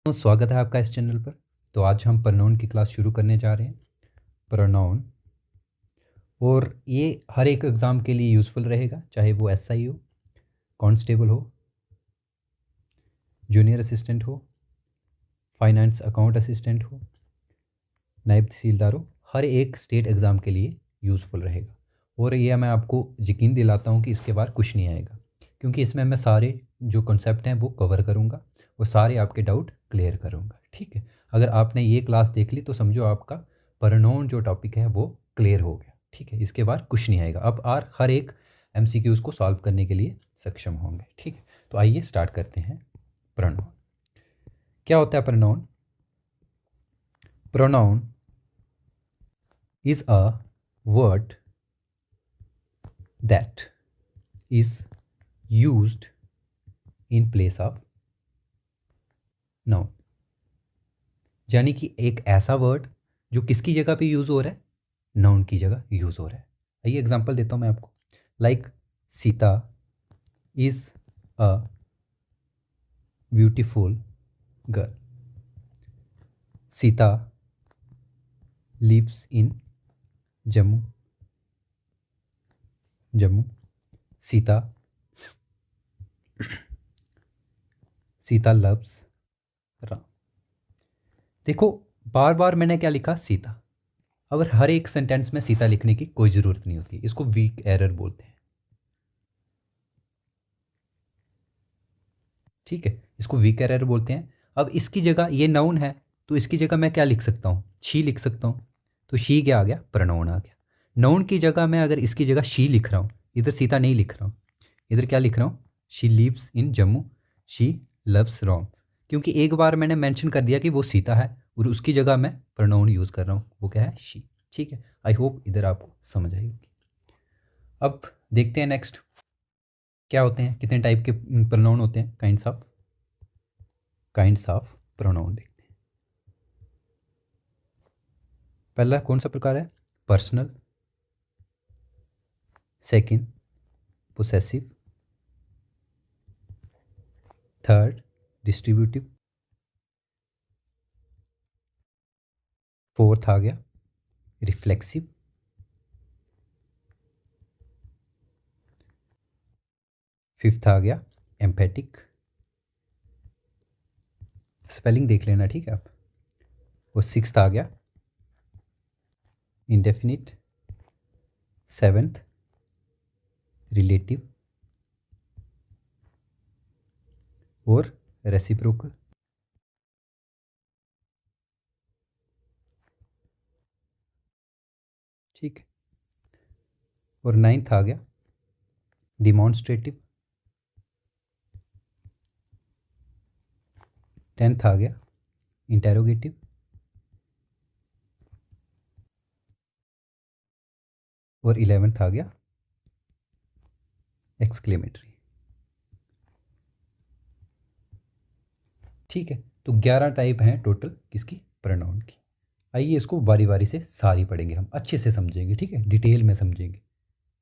तो स्वागत है आपका इस चैनल पर। तो आज हम प्रोनाउन की क्लास शुरू करने जा रहे हैं। प्रोनाउन, और ये हर एक एग्ज़ाम के लिए यूज़फुल रहेगा, चाहे वो एसआई हो, कांस्टेबल हो, जूनियर असिस्टेंट हो, फाइनेंस अकाउंट असिस्टेंट हो, नायब तहसीलदार हो। हर एक स्टेट एग्ज़ाम के लिए यूज़फुल रहेगा। और ये मैं आपको यकीन दिलाता हूँ कि इसके बाद कुछ नहीं आएगा, क्योंकि इसमें मैं सारे जो कॉन्सेप्ट हैं वो कवर करूँगा और सारे आपके डाउट क्लियर करूँगा। ठीक है, अगर आपने ये क्लास देख ली तो समझो आपका प्रोनाउन जो टॉपिक है वो क्लियर हो गया। ठीक है, इसके बाद कुछ नहीं आएगा। अब हर एक एमसीक्यूज़ को सॉल्व करने के लिए सक्षम होंगे। ठीक है, तो आइए स्टार्ट करते हैं। प्रोनाउन क्या होता है? Pronoun pronoun is a word that is used in place of noun। यानी कि एक ऐसा वर्ड जो किसकी जगह पे यूज़ हो रहा है? नाउन की जगह यूज़ हो रहा है। आइए एग्जांपल देता हूँ मैं आपको। Like Sita is a beautiful girl. Sita lives in Jammu. Sita loves Ram. देखो, बार बार मैंने क्या लिखा? सीता। अब हर एक सेंटेंस में सीता लिखने की कोई ज़रूरत नहीं होती, इसको वीक एरर बोलते हैं। ठीक है, इसको वीक एरर बोलते हैं। अब इसकी जगह ये नाउन है, तो इसकी जगह मैं क्या लिख सकता हूँ? शी लिख सकता हूँ। तो शी क्या आ गया? प्रोनाउन आ गया। नाउन की जगह मैं अगर इसकी जगह शी लिख रहा हूँ, इधर सीता नहीं लिख रहा हूँ, इधर क्या लिख रहा हूँ? She lives in Jammu, she loves Ram. क्योंकि एक बार मैंने मेंशन कर दिया कि वो सीता है और उसकी जगह मैं प्रोनाउन यूज़ कर रहा हूँ, वो क्या है? शी। ठीक है, आई होप इधर आपको समझ आई होगी। अब देखते हैं नेक्स्ट क्या होते हैं, कितने टाइप के प्रोनाउन होते हैं। काइंड्स ऑफ प्रोनाउन देखते हैं। पहला कौन सा प्रकार है? Personal. Second possessive. Third distributive. Fourth आ गया रिफ्लेक्सिव। फिफ्थ आ गया एम्पैथिक। स्पेलिंग देख लेना, ठीक है आप। और सिक्स्थ आ गया इंडेफिनिट। सेवेंथ रिलेटिव और रेसिप्रोकल। ठीक है, और नाइन्थ आ गया डिमॉन्स्ट्रेटिव। 10th आ गया इंटेरोगेटिव। और 11th आ गया एक्सक्लेमेटरी। ठीक है, तो 11 टाइप हैं टोटल किसकी? प्रोनाउन की। आइए इसको बारी बारी से सारी पढ़ेंगे, हम अच्छे से समझेंगे। ठीक है, डिटेल में समझेंगे,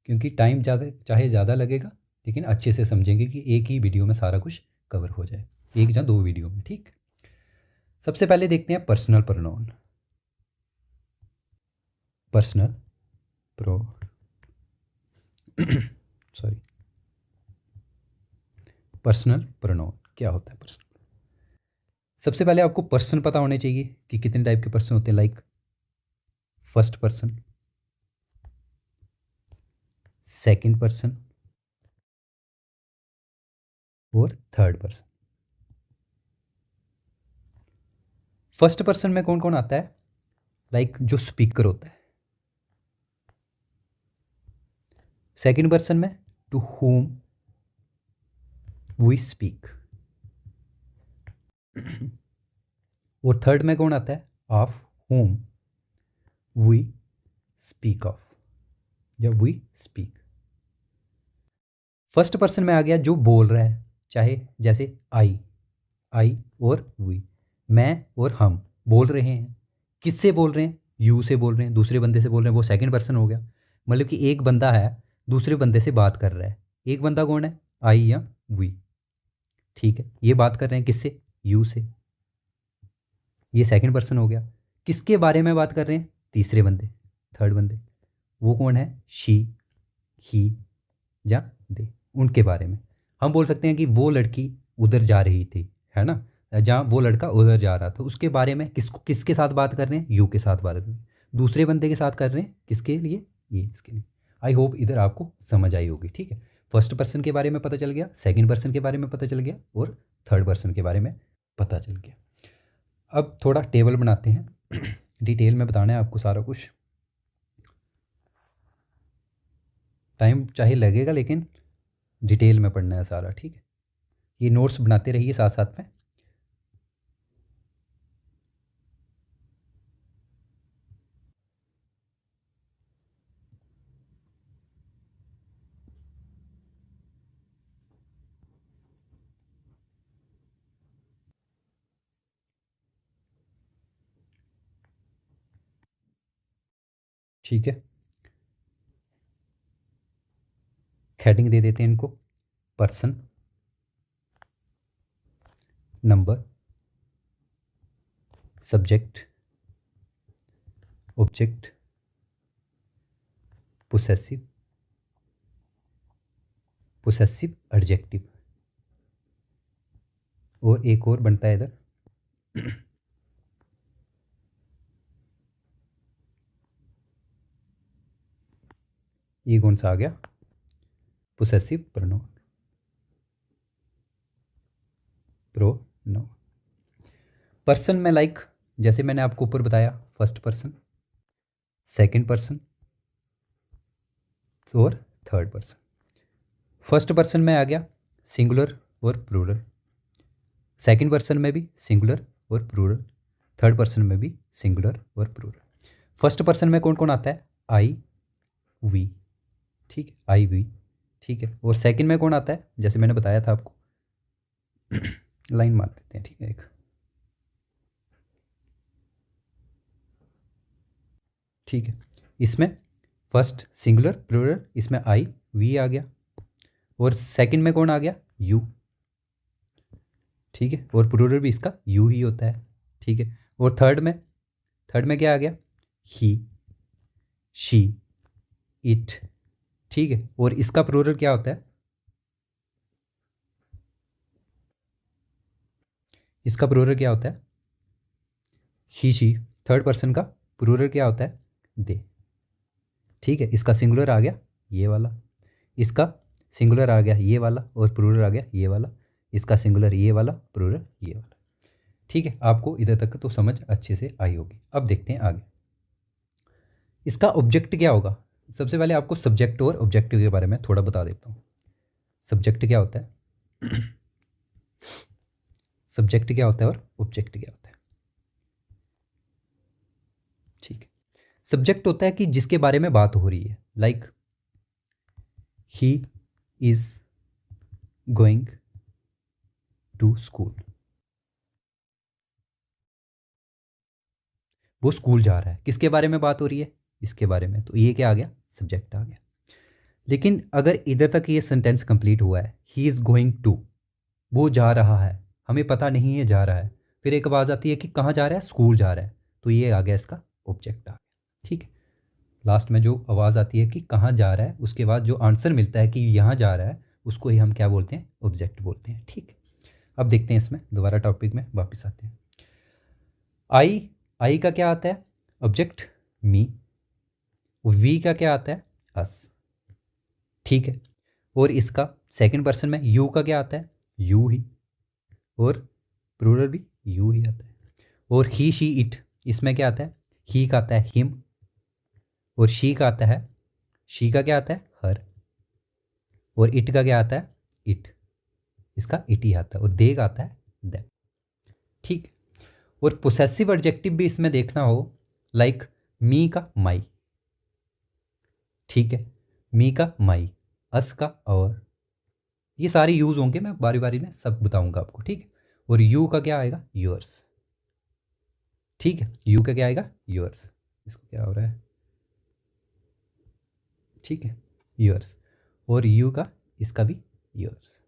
क्योंकि टाइम ज़्यादा चाहे ज़्यादा लगेगा, लेकिन अच्छे से समझेंगे कि एक ही वीडियो में सारा कुछ कवर हो जाए, एक या दो वीडियो में। ठीक, सबसे पहले देखते हैं personal pronoun. Personal pro sorry personal pronoun क्या होता है? पर्सनल, सबसे पहले आपको पर्सन पता होने चाहिए कि कितने टाइप के पर्सन होते हैं। Like first person, second person और थर्ड पर्सन। फर्स्ट पर्सन में कौन कौन आता है? लाइक जो स्पीकर होता है। सेकंड पर्सन में टू होम वी स्पीक। और थर्ड में कौन आता है? Of whom we speak of, या वी स्पीक। फर्स्ट पर्सन में आ गया जो बोल रहा है, चाहे जैसे आई और वी, मैं और हम बोल रहे हैं। किससे बोल रहे हैं? यू से बोल रहे हैं, दूसरे बंदे से बोल रहे हैं, वो सेकंड पर्सन हो गया। मतलब कि एक बंदा है दूसरे बंदे से बात कर रहा है। एक बंदा कौन है? आई या वी। ठीक है, ये बात कर रहे हैं किससे? यू से। ये सेकंड पर्सन हो गया। किसके बारे में बात कर रहे हैं? तीसरे बंदे, थर्ड बंदे। वो कौन है? शी, ही या दे, उनके बारे में। हम बोल सकते हैं कि वो लड़की उधर जा रही थी, है ना, जहाँ वो लड़का उधर जा रहा था, उसके बारे में किसके साथ बात कर रहे हैं? यू के साथ बात कर रहे हैं। दूसरे बंदे के साथ कर रहे हैं, किसके लिए? ये इसके लिए। आई होप इधर आपको समझ आई होगी, ठीक है। फर्स्ट पर्सन के बारे में पता चल गया, सेकंड पर्सन के बारे में पता चल गया, और थर्ड पर्सन के बारे में पता चल गया। अब थोड़ा टेबल बनाते हैं डिटेल में बताना है आपको सारा कुछ। टाइम चाहे लगेगा लेकिन डिटेल में पढ़ना है सारा, ठीक है। ये नोट्स बनाते रहिए साथ साथ में। ठीक है, हेडिंग दे देते हैं इनको। Person, number, subject, object, possessive, possessive adjective, और एक और बनता है इधर ये कौन सा आ गया? Possessive pronoun, pronoun. पर्सन में लाइक जैसे मैंने आपको ऊपर बताया, फर्स्ट पर्सन, सेकंड पर्सन और थर्ड पर्सन। फर्स्ट पर्सन में आ गया सिंगुलर और प्लूरल, सेकंड पर्सन में भी सिंगुलर और प्लूरल, थर्ड पर्सन में भी सिंगुलर और प्लूरल। फर्स्ट पर्सन में कौन कौन आता है? आई, वी, ठीक है, आई वी, ठीक है। और सेकंड में कौन आता है? जैसे मैंने बताया था आपको लाइन मार देते हैं, ठीक है, एक, ठीक है। इसमें फर्स्ट सिंगुलर प्लूरल, इसमें आई वी आ गया, और सेकंड में कौन आ गया? यू, ठीक है, और प्लूरल भी इसका यू ही होता है, ठीक है। और थर्ड में क्या आ गया? ही, शी, इट, ठीक है। और इसका प्लूरल क्या होता है? इसका प्लूरल क्या होता है? ही, शी। थर्ड पर्सन का प्लूरल क्या होता है? दे, ठीक है। इसका सिंगुलर आ गया ये वाला, इसका सिंगुलर आ गया ये वाला, और प्लूरल आ गया ये वाला, इसका सिंगुलर ये वाला, प्लूरल ये वाला, ठीक है। आपको इधर तक तो समझ अच्छे से आई होगी। अब देखते हैं आगे इसका ऑब्जेक्ट क्या होगा। सबसे पहले आपको सब्जेक्ट और ऑब्जेक्टिव के बारे में थोड़ा बता देता हूँ। सब्जेक्ट क्या होता है सब्जेक्ट क्या होता है और ऑब्जेक्ट क्या होता है, ठीक है। सब्जेक्ट होता है कि जिसके बारे में बात हो रही है, like he is going to school, वो स्कूल जा रहा है, किसके बारे में बात हो रही है? इसके बारे में, तो ये क्या आ गया? सब्जेक्ट आ गया। लेकिन अगर इधर तक ये सेंटेंस कंप्लीट हुआ है, ही इज़ गोइंग टू, वो जा रहा है, हमें पता नहीं है जा रहा है, फिर एक आवाज़ आती है कि कहाँ जा रहा है? स्कूल जा रहा है, तो ये आ गया इसका ऑब्जेक्ट आ गया, ठीक है। लास्ट में जो आवाज़ आती है कि कहाँ जा रहा है, उसके बाद जो आंसर मिलता है कि यहाँ जा रहा है, उसको ही हम क्या बोलते हैं? ऑब्जेक्ट बोलते हैं, ठीक है। अब देखते हैं इसमें, दोबारा टॉपिक में वापस आते हैं। आई का क्या आता है? Object me. वी का क्या आता है? अस, ठीक है। और इसका सेकंड पर्सन में यू का क्या आता है? यू ही, और प्लूरल भी यू ही आता है। और ही, शी, इट, इसमें क्या आता है? ही का आता है हिम, और शी का आता है, शी का क्या आता है? हर, और इट का क्या आता है? इट, इसका इट ही आता है, और दे का आता है दैट, ठीक। और पोसेसिव एडजेक्टिव भी इसमें देखना हो, लाइक मी का माई, ठीक है, मी का माई, अस का और, ये सारे यूज़ होंगे, मैं बारी बारी में सब बताऊंगा आपको, ठीक है। और यू का क्या आएगा? योर्स, ठीक है, यू का क्या आएगा? योर्स, इसको क्या हो रहा है, ठीक है, योर्स। और यू का, इसका भी योर्स,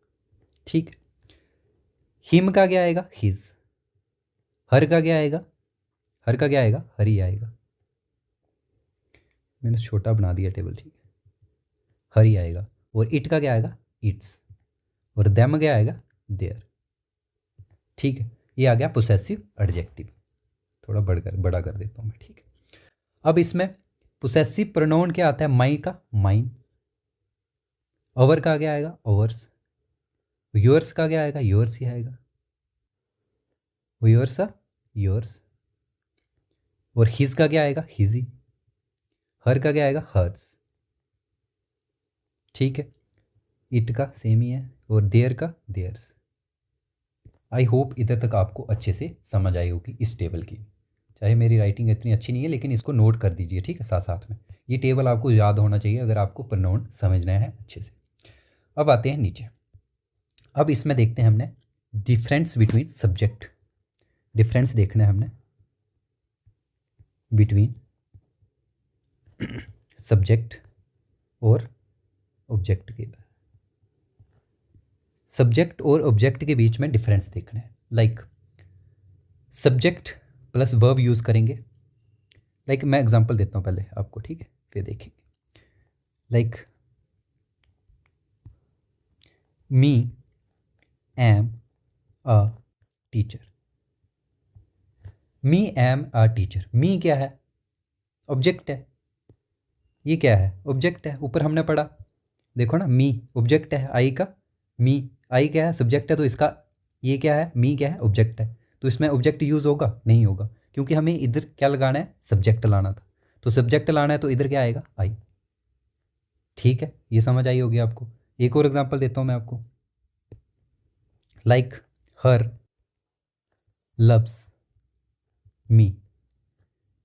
ठीक है। हिम का क्या आएगा? हिज, हर का क्या आएगा, हर का क्या आएगा, हरी आएगा। मैंने छोटा बना दिया टेबल, ठीक है, हरी आएगा। और इट का क्या आएगा, इट्स। और देम क्या आएगा, देयर। ठीक है, ये आ गया पोसेसिव एडजेक्टिव। थोड़ा बड़ा कर देता हूँ मैं, ठीक है। अब इसमें पोसेसिव प्रोनाउन क्या आता है, माई का माइन, अवर का क्या आएगा, ओवर्स, योर्स का क्या आएगा, योर्स ही आएगा, योर्स का योर्स। और हिज का क्या आएगा, हिज ही। हर का क्या आएगा, हर्स। ठीक है, इट का सेम ही है, और देयर का देयर्स। आई होप इधर तक आपको अच्छे से समझ आई होगी इस टेबल की। चाहे मेरी राइटिंग इतनी अच्छी नहीं है, लेकिन इसको नोट कर दीजिए, ठीक है, साथ साथ में। ये टेबल आपको याद होना चाहिए अगर आपको प्रोनाउन समझना है अच्छे से। अब आते हैं नीचे। अब इसमें देखते हैं हमने डिफरेंस बिटवीन सब्जेक्ट, डिफरेंस देखना है हमने बिटवीन सब्जेक्ट और ऑब्जेक्ट के, सब्जेक्ट और ऑब्जेक्ट के बीच में डिफरेंस देखना है। Like subject plus verb use करेंगे। लाइक मैं एग्जांपल देता हूँ पहले आपको, ठीक है, फिर देखेंगे। Like me am a teacher, me am a teacher. Me क्या है, ऑब्जेक्ट है। ये क्या है, ऑब्जेक्ट है। ऊपर हमने पढ़ा, देखो ना, मी ऑब्जेक्ट है आई का, मी आई क्या है, सब्जेक्ट है, तो इसका ये क्या है, मी क्या है, ऑब्जेक्ट है। तो इसमें ऑब्जेक्ट यूज़ होगा, नहीं होगा, क्योंकि हमें इधर क्या लगाना है, सब्जेक्ट लाना था। तो सब्जेक्ट लाना है तो इधर क्या आएगा, आई। ठीक है, ये समझ आई होगी आपको। एक और एग्जांपल देता हूँ मैं आपको। लाइक हर लव्स मी,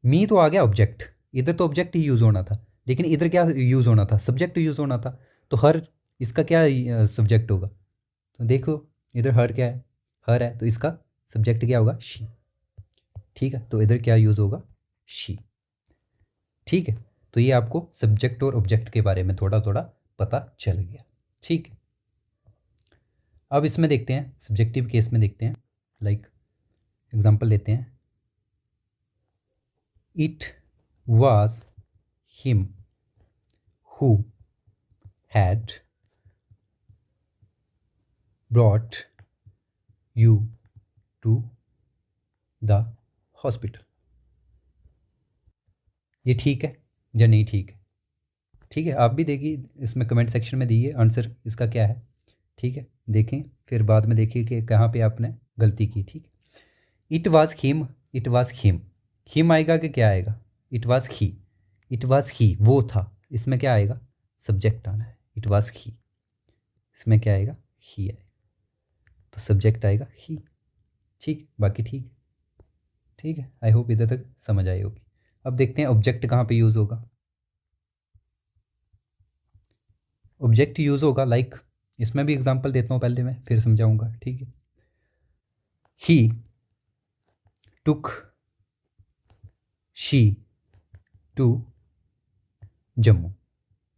मी तो आ गया ऑब्जेक्ट, इधर तो ऑब्जेक्ट ही यूज़ होना था, लेकिन इधर क्या यूज़ होना था, सब्जेक्ट यूज़ होना था। तो हर इसका क्या सब्जेक्ट होगा, तो देखो इधर हर क्या है, हर है, तो इसका सब्जेक्ट क्या होगा, शी। ठीक है, तो इधर क्या यूज़ होगा, शी। ठीक है, तो ये आपको सब्जेक्ट और ऑब्जेक्ट के बारे में थोड़ा थोड़ा पता चल गया। ठीक है, अब इसमें देखते हैं, सब्जेक्टिव केस में देखते हैं। लाइक एग्जांपल लेते हैं, it was him who had brought you to the hospital. ये ठीक है या नहीं ठीक है, ठीक है, आप भी देखिए, इसमें कमेंट सेक्शन में दीजिए आंसर इसका क्या है। ठीक है, देखें, फिर बाद में देखिए कि कहाँ पे आपने गलती की। ठीक है, it was him, it was him, him आएगा कि क्या आएगा, it was he, it was he वो था, इसमें क्या आएगा, सब्जेक्ट आना है, इट वाज ही, इसमें क्या आएगा, ही आएगा, तो सब्जेक्ट आएगा ही। ठीक, बाकी ठीक। ठीक है, आई होप इधर तक समझ आई होगी। अब देखते हैं ऑब्जेक्ट कहाँ पे यूज़ होगा। ऑब्जेक्ट यूज़ होगा, लाइक इसमें भी एग्जांपल देता हूँ पहले मैं, फिर समझाऊंगा। ठीक है, ही टुक शी टू जम्मू,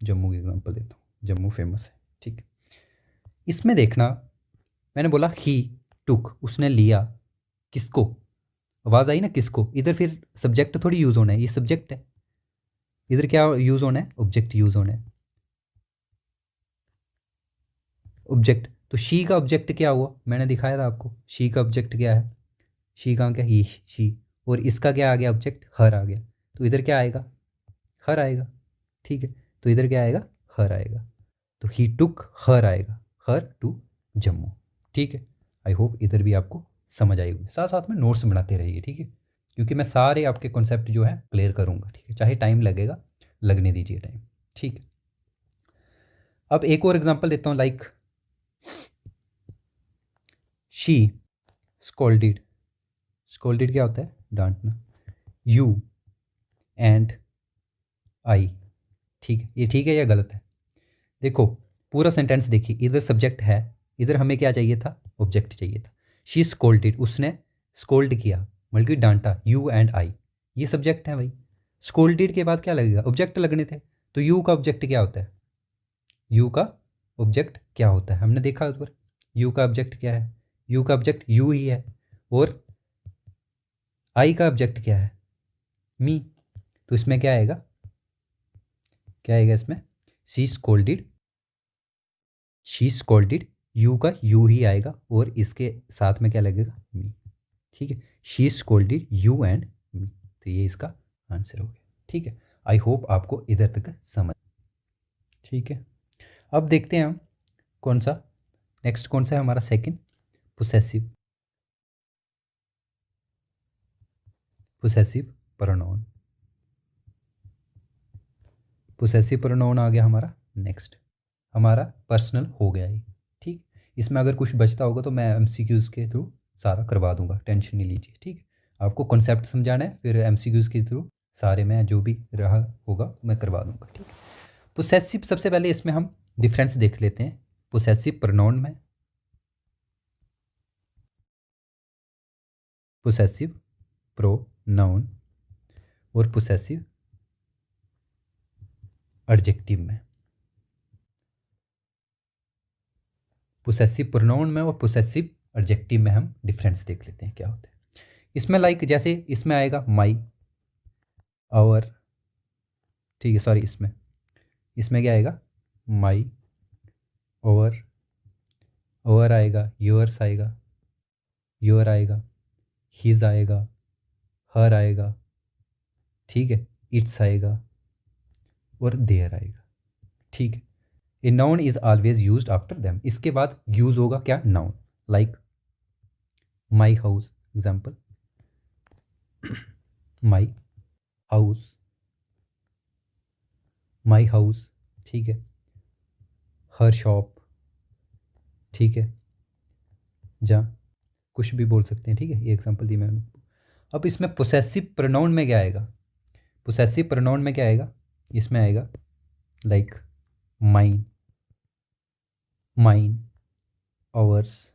जम्मू की एग्जांपल देता हूँ, जम्मू फेमस है। ठीक है, इसमें देखना, मैंने बोला ही टुक, उसने लिया, किसको, आवाज़ आई ना, किसको, इधर फिर सब्जेक्ट थोड़ी यूज़ होना है, ये सब्जेक्ट है, इधर क्या यूज़ होना है, ऑब्जेक्ट यूज़ होना है, ऑब्जेक्ट। तो शी का ऑब्जेक्ट क्या हुआ, मैंने दिखाया था आपको, शी का ऑब्जेक्ट क्या है, शी का क्या, ही शी। और इसका क्या आ गया ऑब्जेक्ट, हर आ गया, तो इधर क्या आएगा, हर आएगा। ठीक है, तो इधर क्या आएगा, हर आएगा, तो ही टुक हर आएगा, हर टू जम्मू। ठीक है, आई होप इधर भी आपको समझ आई होगी। साथ साथ में नोट्स बनाते रहिए, ठीक है, क्योंकि मैं सारे आपके कॉन्सेप्ट जो है क्लियर करूँगा। ठीक है, चाहे टाइम लगेगा, लगने दीजिए टाइम। ठीक है, अब एक और एग्जांपल देता हूँ। लाइक शी स्कोल्डेड, स्कोल्डेड क्या होता है, डांटना, यू एंड आई। ठीक है, ये ठीक है या गलत है, देखो पूरा सेंटेंस देखिए, इधर सब्जेक्ट है, इधर हमें क्या चाहिए था, ऑब्जेक्ट चाहिए था। शी स्कोल्डेड, उसने स्कोल्ड किया, मतलब कि डांटा, यू एंड आई, ये सब्जेक्ट है भाई। स्कोल्डेड के बाद क्या लगेगा, ऑब्जेक्ट लगने थे, तो यू का ऑब्जेक्ट क्या होता है, यू का ऑब्जेक्ट क्या होता है, हमने देखा उस पर, यू का ऑब्जेक्ट क्या है, यू का ऑब्जेक्ट यू ही है। और आई का ऑब्जेक्ट क्या है, मी, तो इसमें क्या आएगा, क्या आएगा इसमें, she scolded, she scolded, you का यू ही आएगा और इसके साथ में क्या लगेगा, मी। ठीक है, she scolded you and me, तो ये इसका आंसर हो गया। ठीक है, आई होप आपको इधर तक समझ। ठीक है, अब देखते हैं हम कौन सा, नेक्स्ट कौन सा है हमारा second, possessive, possessive pronoun, possessive pronoun आ गया हमारा नेक्स्ट, हमारा पर्सनल हो गया ये। ठीक, इसमें अगर कुछ बचता होगा तो मैं एमसीक्यूज़ के थ्रू सारा करवा दूंगा, टेंशन नहीं लीजिए। ठीक है, आपको कॉन्सेप्ट समझाना है, फिर एमसीक्यूज़ के थ्रू सारे मैं जो भी रहा होगा मैं करवा दूंगा। ठीक है, पोसेसिव, सबसे पहले इसमें हम डिफरेंस देख लेते हैं पोसेसिव प्रोनाउन में, पोसेसिव प्रोनाउन और पोसेसिव एडजेक्टिव में, पोसेसिव प्रोनाउन में और पोसेसिव एडजेक्टिव में हम डिफरेंस देख लेते हैं क्या होता है इसमें। लाइक जैसे इसमें आएगा माई, आवर, ठीक है, सॉरी, इसमें इसमें क्या आएगा, माई, ओवर, ओवर आएगा, योर्स आएगा, योर आएगा, हिज आएगा, हर आएगा, ठीक है, इट्स आएगा और देयर आएगा। ठीक है, a noun is always used after them, इसके बाद यूज होगा क्या, noun, like my house, example, my house, my house, ठीक है, हर शॉप, ठीक है, जहाँ कुछ भी बोल सकते हैं। ठीक है, ये एग्जांपल दी मैंने। अब इसमें पोसेसिव प्रोनाउन में क्या आएगा, पोसेसिव प्रोनाउन में क्या आएगा, इसमें आएगा लाइक माइन, माइन, आवर्स,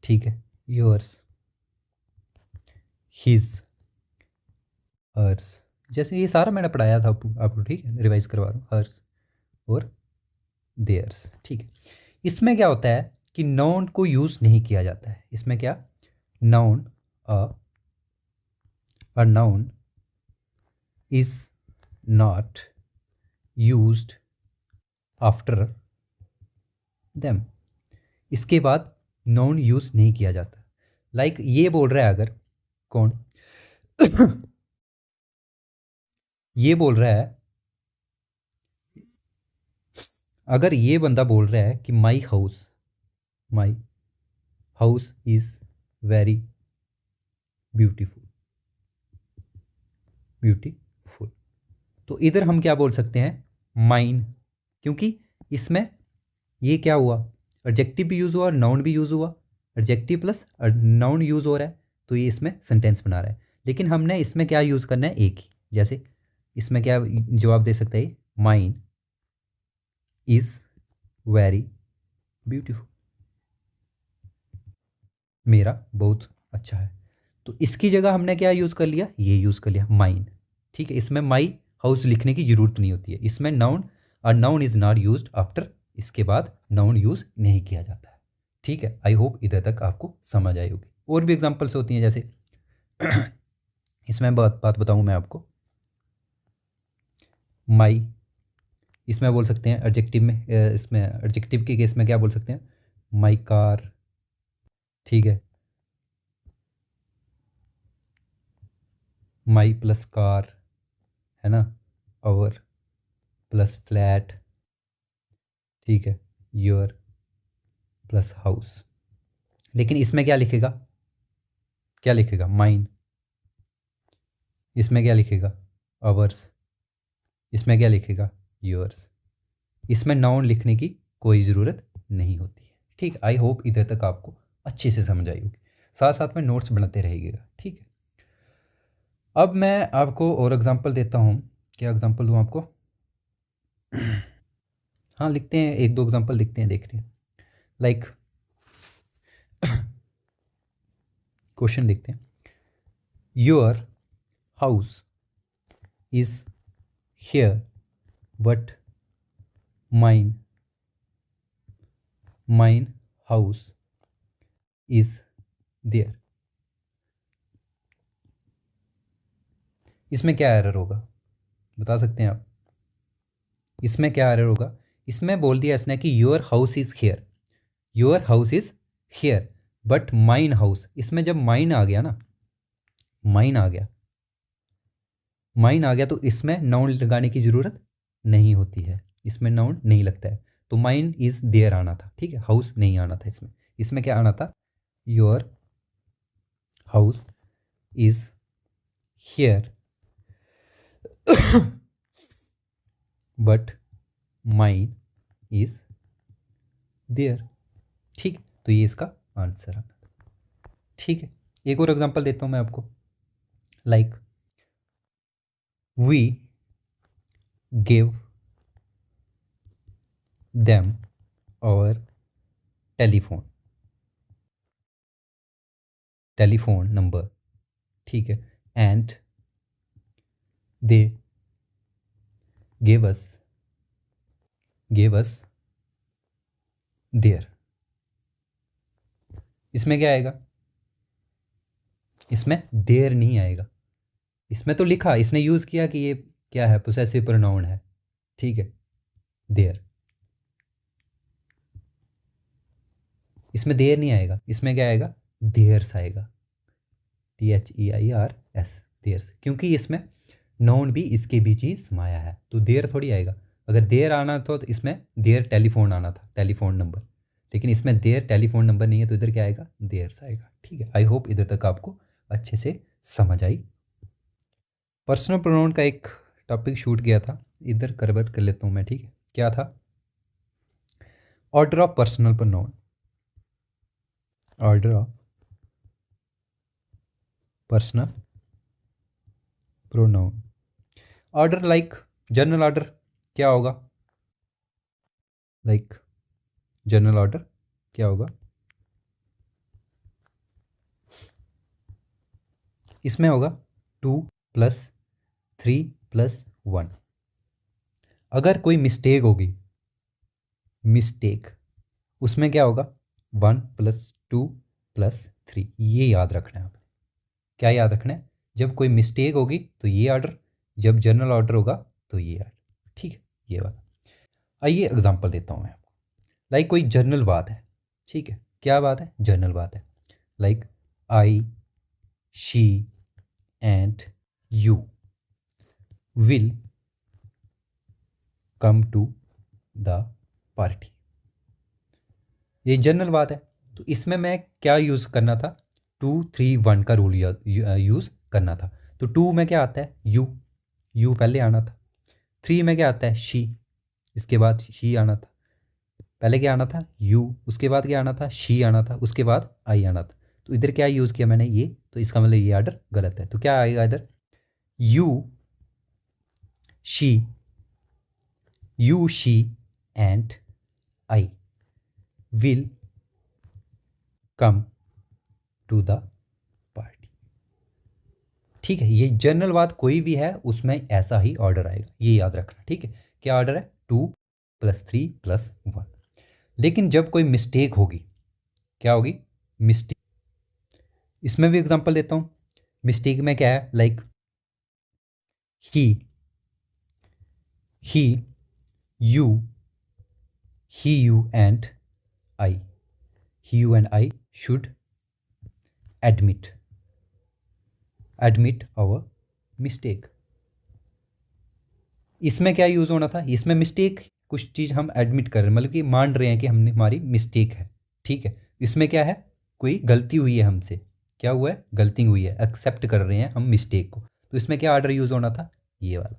ठीक है, योर्स, हिज, हर्स, जैसे ये सारा मैंने पढ़ाया था आपको। ठीक है, रिवाइज करवा रहा हूँ, हर्स और देयर्स। ठीक है, इसमें क्या होता है कि नाउन को यूज़ नहीं किया जाता है, इसमें क्या, noun, a noun is not used after them, इसके बाद नाउन यूज नहीं किया जाता। लाइक ये बोल रहा है अगर कौन ये बोल रहा है, अगर ये बंदा बोल रहा है कि my house, my house is very beautiful, beautiful, तो इधर हम क्या बोल सकते हैं, माइन, क्योंकि इसमें ये क्या हुआ, एडजेक्टिव भी यूज़ हुआ और नाउन भी यूज़ हुआ, एडजेक्टिव प्लस नाउन यूज़ हो रहा है, तो ये इसमें सेंटेंस बना रहा है। लेकिन हमने इसमें क्या यूज़ करना है, एक ही, जैसे इसमें क्या जवाब दे सकता है, माइन इज़ वेरी ब्यूटीफुल, मेरा बहुत अच्छा है, तो इसकी जगह हमने क्या यूज़ कर लिया, ये यूज़ कर लिया, माइन। ठीक है, इसमें माई हाउस लिखने की ज़रूरत नहीं होती है, इसमें नाउन, और noun is not used after, इसके बाद नाउन यूज़ नहीं किया जाता है। ठीक है, आई होप इधर तक आपको समझ आई होगी। और भी एग्जांपल्स होती हैं, जैसे इसमें बात बात बताऊँ मैं आपको, माई, इसमें बोल सकते हैं एडजेक्टिव में, इसमें एडजेक्टिव के केस में क्या बोल सकते हैं, माई कार, ठीक है, माई प्लस कार, है ना, और प्लस फ्लैट, ठीक है, योर प्लस हाउस। लेकिन इसमें क्या लिखेगा, क्या लिखेगा, माइन, इसमें क्या लिखेगा, आवर्स, इसमें क्या लिखेगा, योर्स, इसमें नाउन लिखने की कोई ज़रूरत नहीं होती है। ठीक, आई होप इधर तक आपको अच्छे से समझ आई होगी, साथ साथ में नोट्स बनाते रहिएगा। ठीक है, अब मैं आपको और एग्जांपल देता हूँ, क्या एग्जांपल दूँ आपको हाँ, लिखते हैं, एक दो एग्जांपल लिखते हैं, देखते हैं, लाइक क्वेश्चन लिखते हैं, your house is here but mine, mine house is there. इसमें क्या एरर होगा बता सकते हैं आप? इसमें क्या एरर होगा? इसमें बोल दिया इसने कि your house is here, your house is here but mine house. इसमें जब माइन आ गया ना, माइन आ गया, माइन आ गया तो इसमें नाउन लगाने की ज़रूरत नहीं होती है, इसमें नाउन नहीं लगता है। तो माइन इज़ देयर आना था, ठीक है, हाउस नहीं आना था इसमें। इसमें क्या आना था? Your house is here but mine is there. ठीक है, तो ये इसका आंसर आना। ठीक है, एक और एग्जांपल देता हूँ मैं आपको। Like we give them our telephone number, ठीक है, and they gave us there. इसमें क्या आएगा? इसमें देयर नहीं आएगा। इसमें तो लिखा, इसने यूज़ किया कि ये क्या है, पोसेसिव प्रोनाउन है, ठीक है, देयर। इसमें देयर नहीं आएगा, इसमें क्या आएगा? देयर्स आएगा, THEIRS, देयर्स, क्योंकि इसमें नाउन भी इसके बीच ही समाया है, तो देयर थोड़ी आएगा। अगर देयर आना तो इसमें देयर टेलीफोन आना था, टेलीफोन नंबर, लेकिन इसमें देयर टेलीफोन नंबर नहीं है, तो इधर क्या आएगा? देयर्स आएगा। ठीक है, आई होप इधर तक आपको अच्छे से समझ आई। पर्सनल प्रोनाउन का एक टॉपिक शूट किया था, इधर कन्वर्ट कर लेता हूँ मैं, ठीक है। क्या था? Order of personal pronoun, order of personal pronoun. Order like general order क्या होगा? लाइक जनरल ऑर्डर क्या होगा? इसमें होगा 2 + 3 + 1। अगर कोई मिस्टेक होगी, मिस्टेक, उसमें क्या होगा? 1 + 2 + 3। ये याद रखना है आपने। क्या याद रखना है? जब कोई मिस्टेक होगी तो ये ऑर्डर, जब जनरल ऑर्डर होगा तो ये ऑर्डर, ठीक है, ये वाला। आइए एग्जांपल देता हूँ मैं आपको। लाइक कोई जनरल बात है, ठीक है, क्या बात है? जनरल बात है। Like I, she and you will come to the party. ये जनरल बात है, तो इसमें मैं क्या यूज़ करना था? 2 3 1 का रूल यूज़ करना था। तो 2 में क्या आता है? यू पहले आना था। 3 में क्या आता है? शी, इसके बाद शी आना था। पहले क्या आना था? यू, उसके बाद क्या आना था? शी आना था, उसके बाद आई आना था। तो इधर क्या यूज़ किया मैंने? ये, तो इसका मतलब ये ऑर्डर गलत है। तो क्या आएगा इधर? You she, and I will come to the party. ठीक है, ये जनरल बात कोई भी है उसमें ऐसा ही ऑर्डर आएगा, ये याद रखना, ठीक है। क्या ऑर्डर है? 2 + 3 + 1। लेकिन जब कोई मिस्टेक होगी, क्या होगी? मिस्टेक। इसमें भी एग्जांपल देता हूँ। मिस्टेक में क्या है? Like he you, and I, should admit our mistake. इसमें क्या यूज़ होना था? इसमें मिस्टेक, कुछ चीज़ हम एडमिट कर रहे हैं, मतलब कि मान रहे हैं कि हमने, हमारी मिस्टेक है, ठीक है। इसमें क्या है? कोई गलती हुई है हमसे, क्या हुआ है? गलती हुई है, एक्सेप्ट कर रहे हैं हम मिस्टेक को। तो इसमें क्या ऑर्डर यूज़ होना था? ये वाला।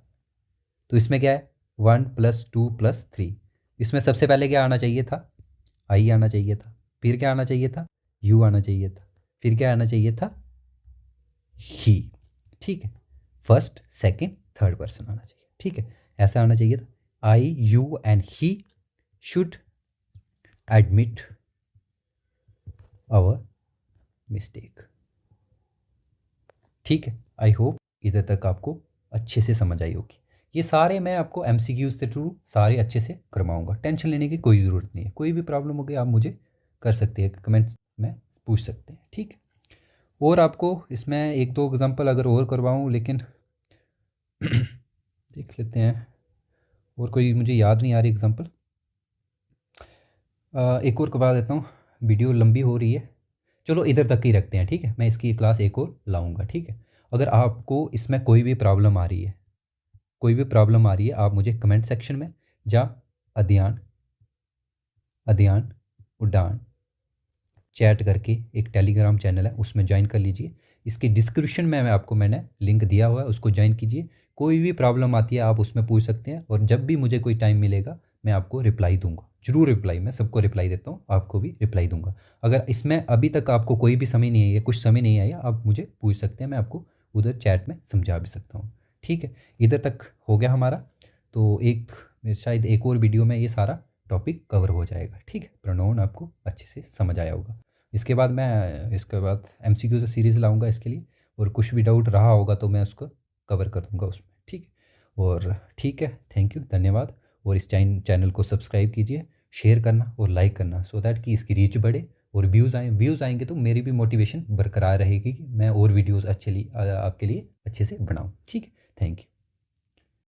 तो इसमें क्या है? 1 + 2 + 3। इसमें सबसे पहले क्या आना चाहिए था? आई आना चाहिए था। फिर क्या आना चाहिए था? यू आना चाहिए था। फिर क्या आना चाहिए था? ही, ठीक है। फर्स्ट, सेकंड, थर्ड पर्सन आना चाहिए, ठीक है, ऐसा आना चाहिए था। I, you and he should admit our mistake. ठीक है, आई होप इधर तक आपको अच्छे से समझ आई होगी। ये सारे मैं आपको MCQs के थ्रू सारे अच्छे से करवाऊंगा, टेंशन लेने की कोई ज़रूरत नहीं है। कोई भी प्रॉब्लम होगी आप मुझे कर सकते हैं, कमेंट्स में पूछ सकते हैं, ठीक है। और आपको इसमें 1 2 एग्जांपल अगर और करवाऊँ, लेकिन देख लेते हैं, और कोई मुझे याद नहीं आ रही एग्जांपल। एक और करवा देता हूँ, वीडियो लंबी हो रही है। चलो इधर तक ही रखते हैं, ठीक है, मैं इसकी क्लास एक और लाऊंगा, ठीक है। अगर आपको इसमें कोई भी प्रॉब्लम आ रही है, कोई भी प्रॉब्लम आ रही है, आप मुझे कमेंट सेक्शन में या अध्ययन अध्ययन उड़ान चैट करके एक टेलीग्राम चैनल है, उसमें ज्वाइन कर लीजिए। इसके डिस्क्रिप्शन में मैंने लिंक दिया हुआ है, उसको ज्वाइन कीजिए। कोई भी प्रॉब्लम आती है आप उसमें पूछ सकते हैं, और जब भी मुझे कोई टाइम मिलेगा मैं आपको रिप्लाई दूंगा, ज़रूर रिप्लाई। मैं सबको रिप्लाई देता हूँ, आपको भी रिप्लाई दूंगा। अगर इसमें अभी तक आपको कोई भी समय नहीं है, कुछ समय नहीं आया, आप मुझे पूछ सकते हैं, मैं आपको उधर चैट में समझा भी सकता हूँ, ठीक है। इधर तक हो गया हमारा, तो शायद एक और वीडियो में ये सारा टॉपिक कवर हो जाएगा, ठीक है। प्रोनाउन आपको अच्छे से समझ आया होगा। इसके बाद एमसीक्यू से सीरीज़ लाऊंगा इसके लिए, और कुछ भी डाउट रहा होगा तो मैं उसको कवर कर दूंगा उसमें, ठीक है। और ठीक है, थैंक यू, धन्यवाद। और इस चैनल को सब्सक्राइब कीजिए, शेयर करना और लाइक करना, सो दैट कि इसकी रीच बढ़े और व्यूज़ आएंगे तो मेरी भी मोटिवेशन बरकरार रहेगी कि मैं और वीडियोज़ आपके लिए अच्छे से बनाऊँ, ठीक है। Thank you.